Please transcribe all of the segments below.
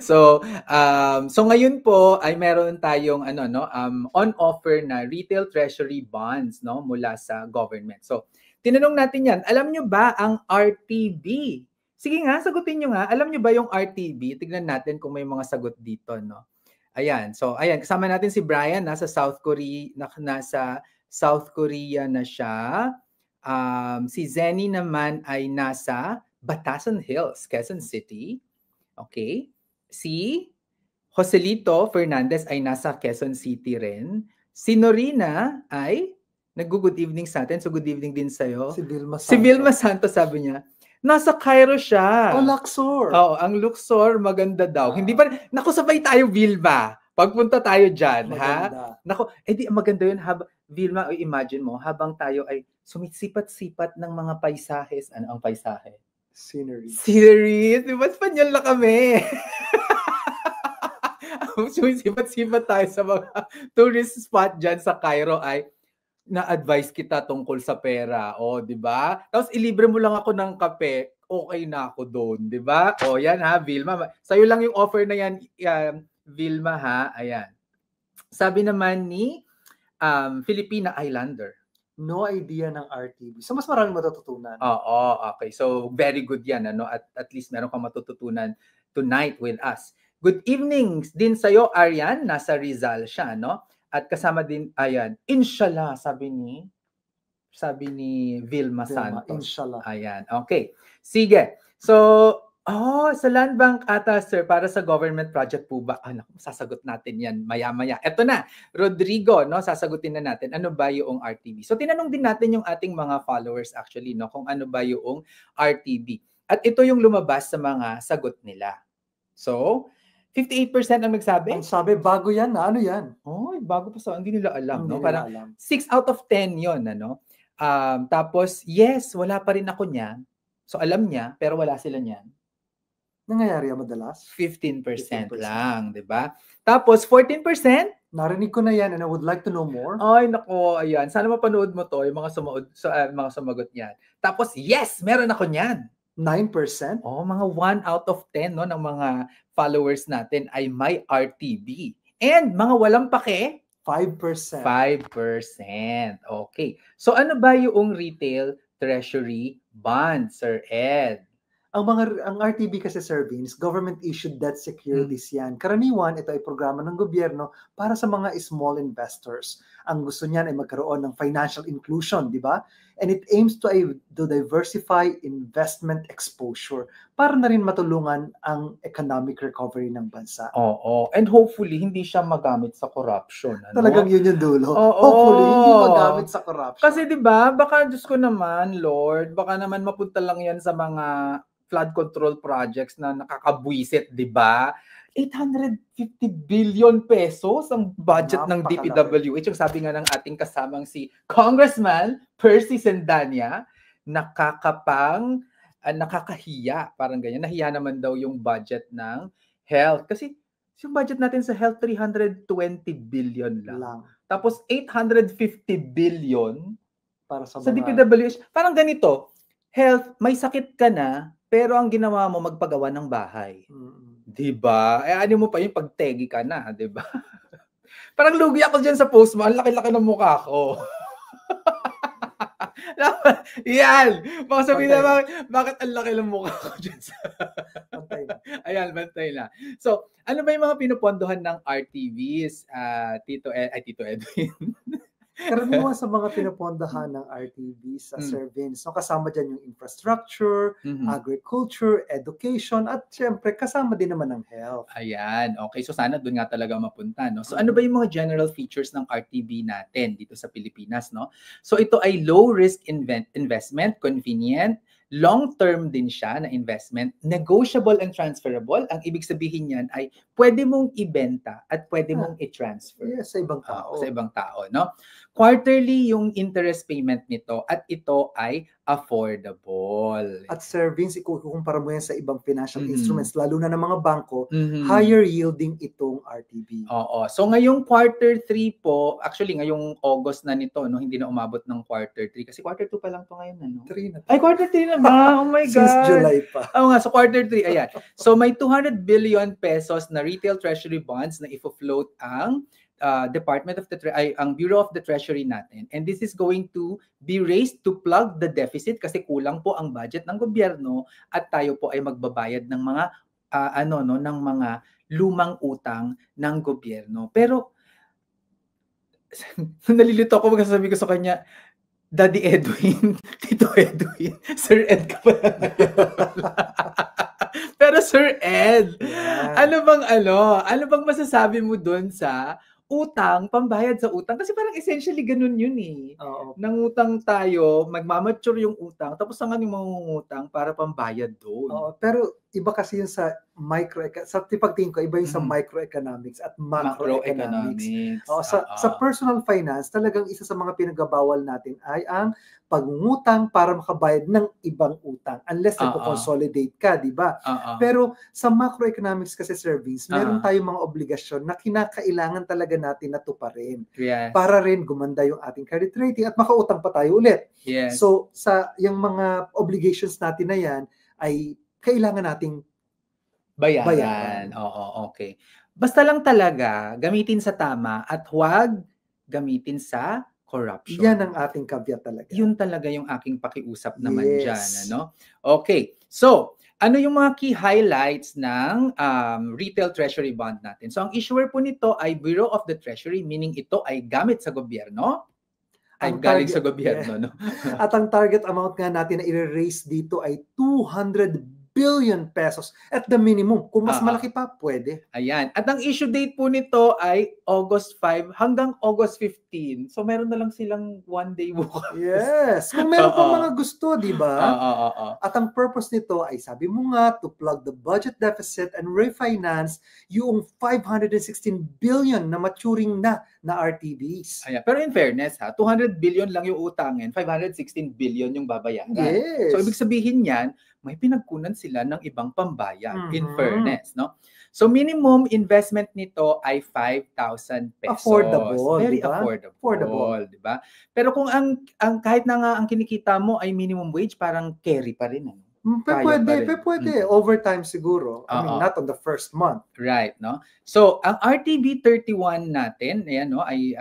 So ngayon po ay meron tayong on offer na retail treasury bonds mula sa government. So tinanong natin 'yan. Alam niyo ba ang RTB? Sige nga, sagutin niyo nga. Alam niyo ba yung RTB? Tignan natin kung may mga sagot dito, no. Ayan. So ayan, kasama natin si Brian nasa South Korea na siya. Si Zenny naman ay nasa Batasan Hills, Quezon City. Okay. Si Joselito Fernandez ay nasa Quezon City rin. Si Norina ay nag-good evening sa atin. So good evening din sa'yo. Si Vilma Santos. Si Vilma Santos sabi niya, nasa Cairo siya. Luxor. Oo, ang Luxor maganda daw. Hindi pa, naku, sabay tayo Vilma. Pagpunta tayo dyan, maganda. Ha? Naku, di maganda yun. Vilma, imagine mo, habang tayo ay sumisipat-sipat ng mga paisahes. Ano ang paisahe? Sceneries. Di ba? Espanyol na kami. Sumisipat-sipat tayo sa mga tourist spot dyan sa Cairo ay na-advise kita tungkol sa pera. O, di ba? Tapos ilibre mo lang ako ng kape, okay na ako doon, di ba? O, yan ha, Vilma. Sa'yo lang yung offer na yan, Vilma ha. Ayan. Sabi naman ni Filipina Islander. No idea ng RTB. So, mas maraming matututunan. Oo, okay. So, very good yan. At least meron kang matututunan tonight with us. Good evening din sa'yo, Arian. Nasa Rizal siya, no? At kasama din, ayan, inshallah, sabi ni Vilma Santos. Inshallah. Ayan, okay. Sige. So, sa land bank ata, sir, para sa government project po ba? Sasagot natin yan maya-maya. Eto na, Rodrigo, no, sasagutin na natin. Ano ba yung RTB? So, tinanong din natin yung ating mga followers actually, no, kung ano ba yung RTB. At ito yung lumabas sa mga sagot nila. So, 58% ang nagsabi. Ang sabi, bago yan. Ano yan? Bago pa sa, hindi nila alam. Hindi no? nila Parang alam. 6 out of 10 yun. Tapos, yes, wala pa rin ako niyan. So, alam niya, pero wala sila niyan. Nangyayari madalas? 15% lang, di ba? Tapos, 14%? Narinig ko na yan and I would like to know more. Ay, nako, ayan. Sana mapanood mo to, yung mga sumagot niyan. Tapos, yes, meron ako niyan. 9%? Mga 1 out of 10 no, ng mga followers natin ay may RTB. And mga walang pake? 5%. 5%. Okay. So ano ba yung retail treasury bond, Sir Ed? Ang RTB kasi, Sir Vince, government-issued debt securities yan. Karaniwan, ito ay programa ng gobyerno para sa mga small investors. Ang gusto niyan ay magkaroon ng financial inclusion, di ba? And it aims to diversify investment exposure para na rin matulungan ang economic recovery ng bansa. Oo. And hopefully, hindi siya magamit sa corruption. Talagang yun yung dulo. Hopefully, hindi magamit sa corruption. Kasi di ba, baka Diyos ko naman, Lord, baka naman mapunta lang yan sa mga flood control projects na nakakabwisit, di ba? 850 billion pesos ang budget ng DPWH. Yung sabi nga ng ating kasamang si Congressman Percy Sendanya, nakakahiya. Parang ganyan. Nahiya naman daw yung budget ng health. Kasi yung budget natin sa health, 320 billion lang. Tapos 850 billion para sa DPWH. Parang ganito, health, may sakit ka na, pero ang ginawa mo, magpagawa ng bahay. Diba? Ano mo pa yung pagtegi ka na, diba? Parang lugi ako dyan sa post mo. Ang laki-laki ng mukha ko. Yan! Baka sabihin na, bakit ang laki ng mukha ko dyan sa... Bantay na. Ayan, bantay na. So, ano ba yung mga pinupondohan ng RTVs, Tito Edwin? Karaniwan sa mga pinapondahan ng RTB sa Sir Vince, so kasama dyan yung infrastructure, agriculture, education, at syempre kasama din naman ng health. Ayan, okay. So sana doon nga talaga mapunta, no? So ano ba yung mga general features ng RTB natin dito sa Pilipinas, no? So ito ay low risk investment, convenient, long-term din siya na investment, negotiable and transferable. Ang ibig sabihin niyan ay pwede mong ibenta at pwede mong i-transfer. Yes, sa ibang tao. Sa ibang tao, no? quarterly yung interest payment nito at ito ay affordable. At Sir Vince, ikukumpara mo yan sa ibang financial Mhm. instruments, lalo na ng mga bangko, Mhm. higher yielding itong RTB. Oo. So ngayong quarter 3 po, actually ngayong August na nito, no, hindi na umabot ng quarter 3 kasi quarter 2 pa lang to ngayon, ano? 3 na. Ay, quarter 3 na ba? Oh my God. Since July pa. Oo nga, so quarter 3, ayan. So may 200 billion pesos na retail treasury bonds na ifo-float ang Department of the ang Bureau of the Treasury natin. And this is going to be raised to plug the deficit kasi kulang po ang budget ng gobyerno at tayo po ay magbabayad ng mga ng mga lumang utang ng gobyerno. Pero nalilito ako kasi sabi ko sa kanya, Daddy Edwin, Tito Edwin, Sir Ed ka pala. Pero Sir Ed, ano bang masasabi mo doon sa utang, pambayad sa utang? Kasi parang essentially ganun yun eh. Oo. Nangutang tayo, magmamature yung utang, tapos ang anong mangungutang para pambayad doon. Oo, pero iba kasi yun sa pagtingin ko, iba yung sa microeconomics at macroeconomics. Sa personal finance, talagang isa sa mga pinagbabawal natin ay ang pangungutang para makabayad ng ibang utang unless nagko-consolidate ka, di ba? Pero sa macroeconomics kasi, Sir Vince, meron tayong mga obligasyon na kinakailangan talaga natin na tuparin para rin gumanda yung ating credit rating at makautang pa tayo ulit. Yes. So, yung mga obligations natin na yan ay kailangan nating bayaran. Oo, okay. Basta lang talaga, gamitin sa tama at huwag gamitin sa corruption. Yan ang ating caveat talaga. Yun talaga yung aking pakiusap naman dyan. Ano? Okay, so ano yung mga key highlights ng retail treasury bond natin? So ang issuer po nito ay Bureau of the Treasury, meaning ito ay gamit sa gobyerno. Ay galing sa gobyerno, no? At ang target amount nga natin na i-raise dito ay 200 billion pesos at the minimum. Kung mas malaki pa, pwede. Ayan. At ang issue date po nito ay August 5 hanggang August 15. So meron na lang silang 1 day bukas. Yes. Kung meron pa mga gusto, di ba? At ang purpose nito ay, sabi mo nga, to plug the budget deficit and refinance yung 516 billion na maturing na RTBs. Ayan. Pero in fairness, 200 billion lang yung utangin, 516 billion yung babayaran. Yes. So ibig sabihin yan, may pinagkunan sila ng ibang pambayad, in fairness, no? So minimum investment nito ay 5,000 pesos. Affordable, Very diba? affordable, di ba? Pero kung ang kahit na nga ang kinikita mo ay minimum wage, parang carry pa rin, ano? Pwede. Overtime siguro. I mean, not on the first month. Right, no? So, ang RTB 31 natin, ayan, no, ay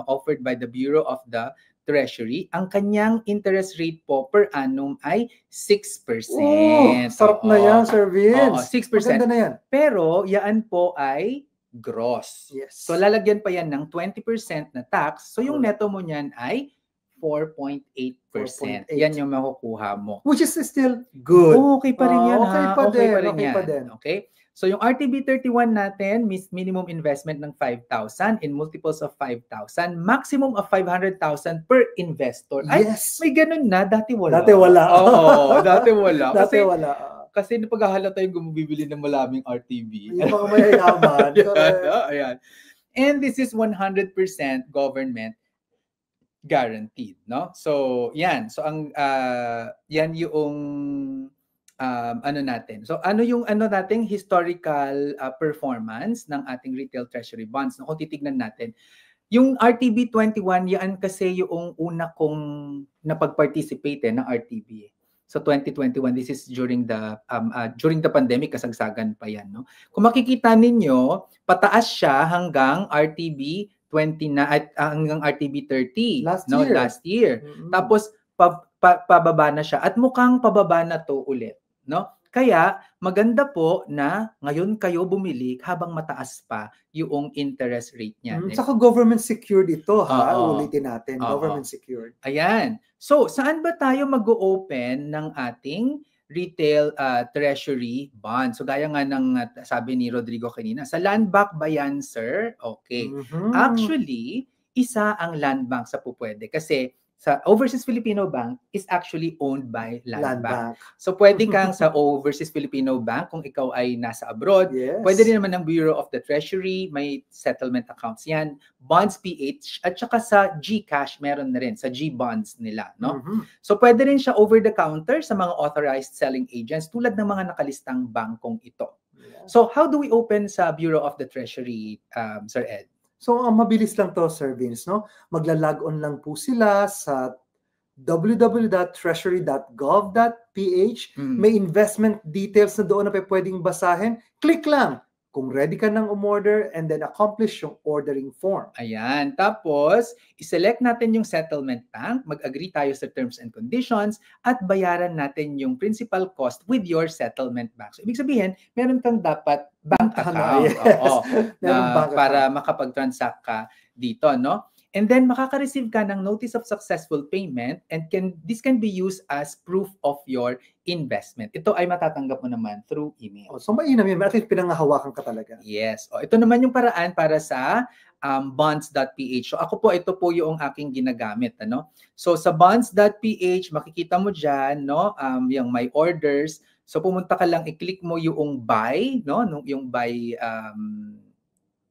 offered by the Bureau of the Treasury. Ang kanyang interest rate po per annum ay 6%. Sarap na yan, Sir Vince. 6%. Maganda na yan. Pero, yan po ay gross. Yes. So, lalagyan pa yan ng 20% na tax. So, yung neto mo niyan ay 4.8%. Yan yung makukuha mo. Which is still good. Okay pa rin yan, okay pa din. Okay? So, yung RTB 31 natin, minimum investment ng 5,000 in multiples of 5,000, maximum of 500,000 per investor. Yes. Ay, may ganun na. Dati wala. Oo, dati wala. Kasi napaghahalata yung bumibili ng maraming RTB. Yung mga mayayaman. Ayan. And this is 100% government guaranteed, no? So, yan. So, yan yung natin. So, ano yung nating historical performance ng ating retail treasury bonds? No, kung titignan natin, yung RTB 21, yan kasi yung una kong napag-participate ng RTB. So 2021, this is during the pandemic, kasagsagan pa yan, no? Kung makikita ninyo, pataas siya hanggang RTB 20 na at hanggang RTB 30 last year. Tapos pababa na siya at mukhang pababa na to ulit, no? Kaya maganda po na ngayon kayo bumili habang mataas pa yung interest rate niya. Saka government secured ito, ulitin natin, government secured. Ayan. So, saan ba tayo mag-open ng ating retail treasury bond? So, gaya nga ng sabi ni Rodrigo kanina, sa land bank ba yan, sir? Okay. Actually, isa ang land bank sa pupwede kasi sa Overseas Filipino Bank is actually owned by Land Land Bank. Bank. So pwede kang sa Overseas Filipino Bank kung ikaw ay nasa abroad. Yes. Pwede rin naman ng Bureau of the Treasury, may settlement accounts yan. Bonds PH at saka sa GCash meron na rin, sa G-Bonds nila, no? So pwede rin siya over the counter sa mga authorized selling agents tulad ng mga nakalistang bangkong ito. Yeah. So how do we open sa Bureau of the Treasury, Sir Ed? So, mabilis lang to, Sir Vince, no? Magla-log on lang po sila sa www.treasury.gov.ph. May investment details na doon na pwedeng basahin. Click lang kung ready ka ng umorder and then accomplish yung ordering form. Ayan. Tapos, iselect natin yung settlement bank, mag-agree tayo sa terms and conditions, at bayaran natin yung principal cost with your settlement bank. So, ibig sabihin, meron kang dapat bank account. Yes. Para makapag-transact ka dito, no? And then, makaka-receive ka ng notice of successful payment and this can be used as proof of your investment. Ito ay matatanggap mo naman through email. So, mainam yun. At least pinangahawakan ka talaga. Yes. Ito naman yung paraan para sa bonds.ph. So, ako po, ito po yung aking ginagamit. Ano? So, sa bonds.ph, makikita mo dyan, no? Yung my orders. So, pumunta ka lang, i-click mo yung buy, no? Yung buy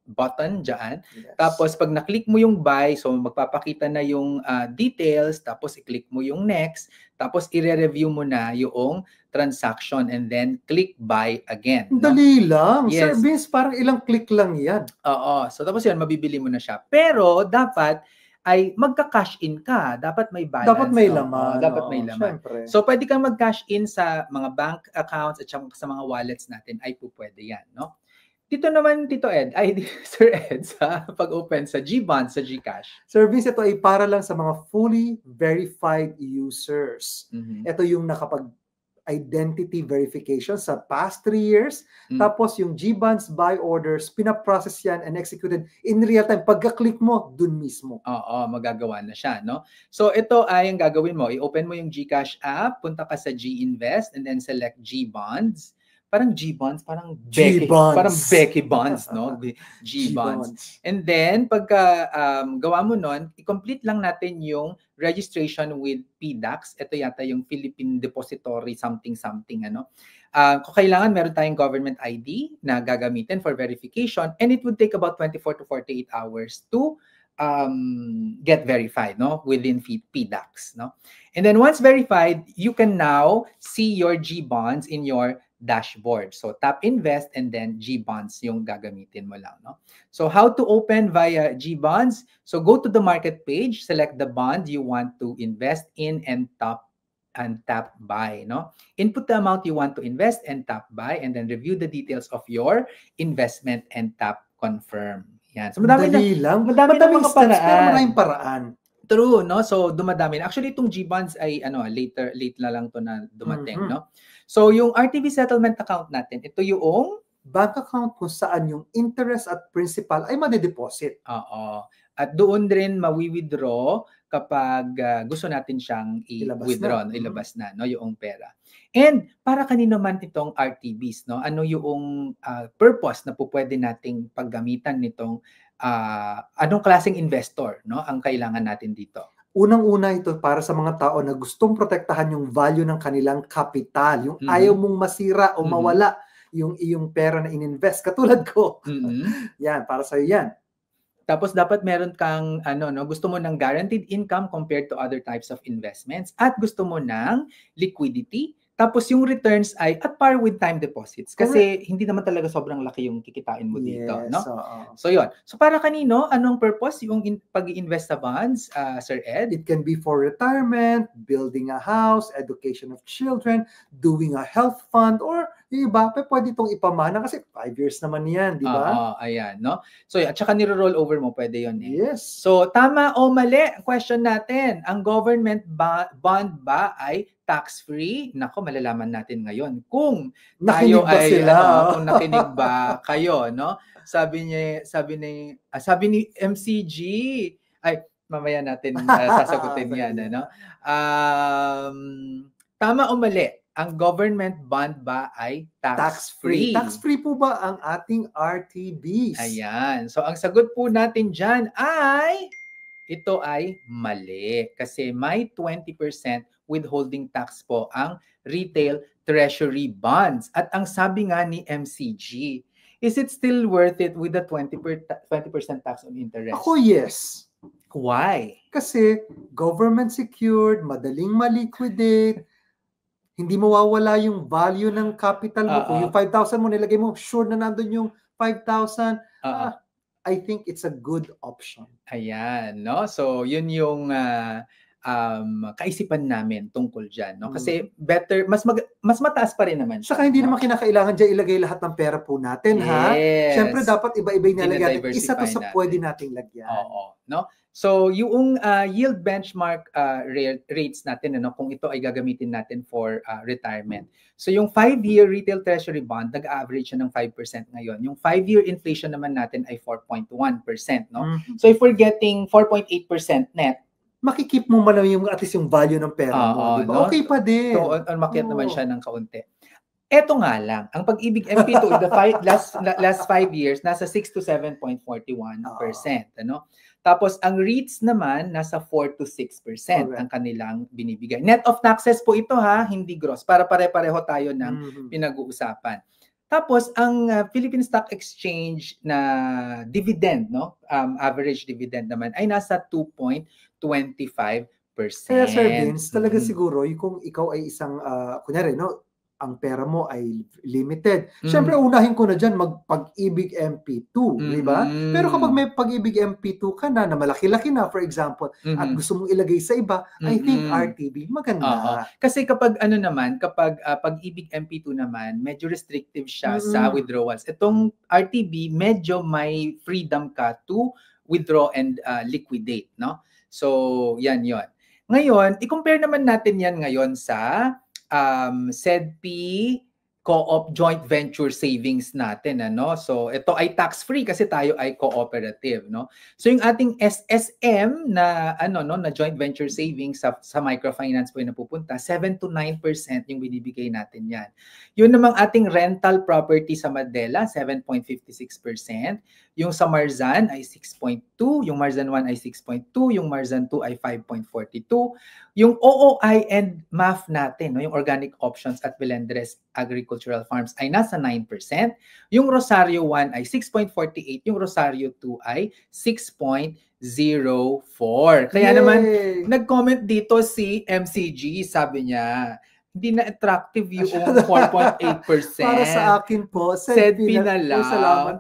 button dyan. Yes. Tapos, pag na-click mo yung buy, so magpapakita na yung details, tapos i-click mo yung next, tapos i-review mo na yung transaction and then click buy again. No? Dali lang. Yes. Sir Vince, parang ilang click lang yan. Oo. So, tapos yun, mabibili mo na siya. Pero, dapat ay magka-cash in ka. Dapat may balance. Dapat may laman. Dapat may laman. Syempre. So, pwede kang mag-cash in sa mga bank accounts at sa mga wallets natin ay po pwede yan. No? Dito naman, Tito Ed, Sir Ed, sa pag-open sa G-Bonds, sa GCash. Sir Vince, ito ay para lang sa mga fully verified users. Ito yung nakapag-identity verification sa past 3 years. Tapos yung G-Bonds buy orders, pinaprocess yan and executed in real time. Pagka-click mo, dun mismo. Oo, magagawa na siya, no? So, ito ay ang gagawin mo. I-open mo yung GCash app, punta ka sa G-Invest, and then select G-Bonds. Parang G-Bonds, parang Becky Bonds, no? G-Bonds. And then, pagka gawa mo nun, i-complete lang natin yung registration with PDAX. Ito yata yung Philippine Depository something, ano? Kung kailangan, meron tayong government ID na gagamitin for verification, and it would take about 24 to 48 hours to get verified, no, within PDAX, no. And then once verified, you can now see your G-Bonds in your dashboard. So tap invest and then G-Bonds yung gagamitin mo lang, no. So how to open via G-Bonds? So go to the market page, select the bond you want to invest in and tap buy, no. Input the amount you want to invest and tap buy, and then review the details of your investment and tap confirm. Yan. So madaming mga steps, pero maraming paraan. True, no? So dumadami. Actually, itong G-Bonds ay late na lang to na dumating, no? So yung RTV settlement account natin, ito yung bank account kung saan yung interest at principal ay made-deposit. Oo. At doon rin mawi-withdraw kapag gusto natin siyang i-withdraw, ilabas na, no, yung pera. And para kanino man itong RTBs, no? Ano yung purpose na pwede nating paggamitan nitong anong klaseng investor, no, ang kailangan natin dito? Unang-una ito para sa mga tao na gustong protektahan yung value ng kanilang kapital, yung ayaw mong masira o mawala yung iyong pera na ininvest, katulad ko. Yan, para sa yan. Tapos dapat meron kang gusto mo ng guaranteed income compared to other types of investments, at gusto mo ng liquidity. Tapos yung returns ay at par with time deposits. Kasi hindi naman talaga sobrang laki yung kikitain mo dito, no? So yun. So para kanino, anong purpose yung pag-i-invest sa bonds, Sir Ed? It can be for retirement, building a house, education of children, doing a health fund, or yung iba, pwede itong ipamana kasi 5 years naman yan, di ba? Ayan, no? So at saka niro-roll over mo, pwede yun eh. Yes. So tama o mali, question natin, ang government bond ba ay tax-free? Nako, malalaman natin ngayon kung tayo ay kung nakinig ba kayo, no? Sabi ni MCG, ay mamaya natin sasagutin yan, ano? Tama o mali, ang government bond ba ay tax-free? Tax-free po ba ang ating RTBs? Ayan. So ang sagot po natin dyan ay ito ay mali kasi may 20% withholding tax po ang retail treasury bonds. At ang sabi nga ni MCG, is it still worth it with the 20% tax on interest? Ako, yes. Why? Kasi government secured, madaling ma-liquidate, hindi mawawala yung value ng capital mo. Kung yung 5,000 mo nilagay mo, sure na nandun yung 5,000. I think it's a good option. Ayan, no? So, yun yung kaisipan namin tungkol dyan, no? Kasi better, mas mataas pa rin naman siya. Saka hindi naman kinakailangan dyan ilagay lahat ng pera po natin, ha? Siyempre, dapat iba-iba yung nalagyan. Isa to sa pwede nating lagyan. Oo, no? So, yung yield benchmark rates natin, ano, kung ito ay gagamitin natin for retirement. So, yung 5-year retail treasury bond, nag-average siya ng 5% ngayon. Yung 5-year inflation naman natin ay 4.1%, no? So, if we're getting 4.8% net, makikip mo man yung at least yung value ng pera mo, di ba? No? Okay pa din. So, makiat naman siya ng kaunti. Eto nga lang, ang Pag-ibig MP2 in the last 5 years, nasa 6 to 7.41%. Ano? Tapos, ang REITs naman, nasa 4 to 6% ang kanilang binibigay. Net of taxes po ito, ha, hindi gross. Para pare-pareho tayo ng pinag-uusapan. Tapos, ang Philippine Stock Exchange na dividend, no, average dividend naman, ay nasa 2.25%. Kaya, Sir Vince, talaga siguro, kung ikaw ay isang, kunyari, no, ang pera mo ay limited. Siyempre, unahin ko na dyan mag-Pag-ibig MP2, di ba? Pero kapag may Pag-ibig MP2 ka na malaki-laki na, for example, at gusto mong ilagay sa iba, I think RTB, maganda. Kasi kapag Pag-ibig MP2 naman, medyo restrictive siya sa withdrawals. Itong RTB, medyo may freedom ka to withdraw and liquidate, no? So, yan yon. Ngayon, i-compare naman natin yan ngayon sa SEDP Co-op joint venture savings natin, ano? So ito ay tax-free kasi tayo ay cooperative, no? So yung ating SSM na na joint venture savings sa microfinance po yung napupunta, 7 to 9% yung binibigay natin yan. Yun namang ating rental property sa Madela, 7.56%. Yung sa Marzan ay 6.2, yung Marzan 1 ay 6.2, yung Marzan 2 ay 5.42. Yung OOI and MAF natin, no, yung Organic Options at Belendres Agricultural Farms ay nasa 9%. Yung Rosario 1 ay 6.48, yung Rosario 2 ay 6.04. Kaya naman, nag-comment dito si MCG, sabi niya, hindi na attractive yung 4.8%. Para sa akin po, SEDP na lang. Salamat,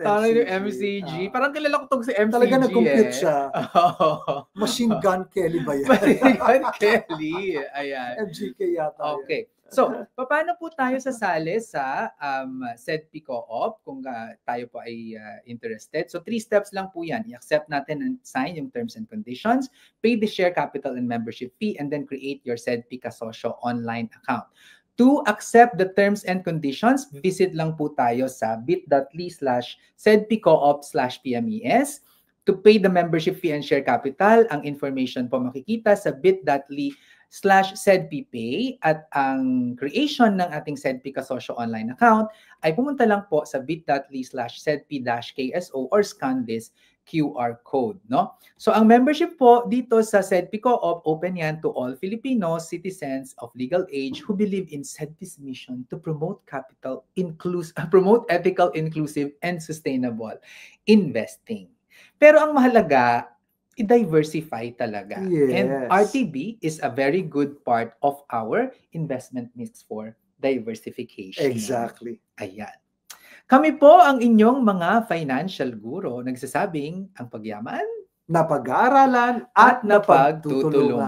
MCG. Parang kilala ko tong si MCG. Talaga nag-compute siya. Machine Gun Kelly ba yan? Machine Gun Kelly. Ayan. MGK yata. Okay. So, paano po tayo sasali sa SEDP Co-op kung tayo po ay interested? So, 3 steps lang po yan. I-accept natin and sign yung terms and conditions, pay the share capital and membership fee, and then create your SEDP Kasosyo online account. To accept the terms and conditions, visit lang po tayo sa bit.ly/sedpcoop/PMES. To pay the membership fee and share capital, ang information po makikita sa bit.ly/sedppay at ang creation ng ating SEDP Kasosyo online account ay pumunta lang po sa bit.ly/sedp-kso or scan this QR code, no? So ang membership po dito sa SEDP Co-op, open yan to all Filipinos, citizens of legal age who believe in SEDP's mission to promote promote ethical, inclusive, and sustainable investing. Pero ang mahalaga, i-diversify talaga. Yes. And RTB is a very good part of our investment mix for diversification. Exactly. Ayan. Kami po ang inyong mga financial guro nagsasabing ang pagyaman, napag-aaralan at napagtutulungan.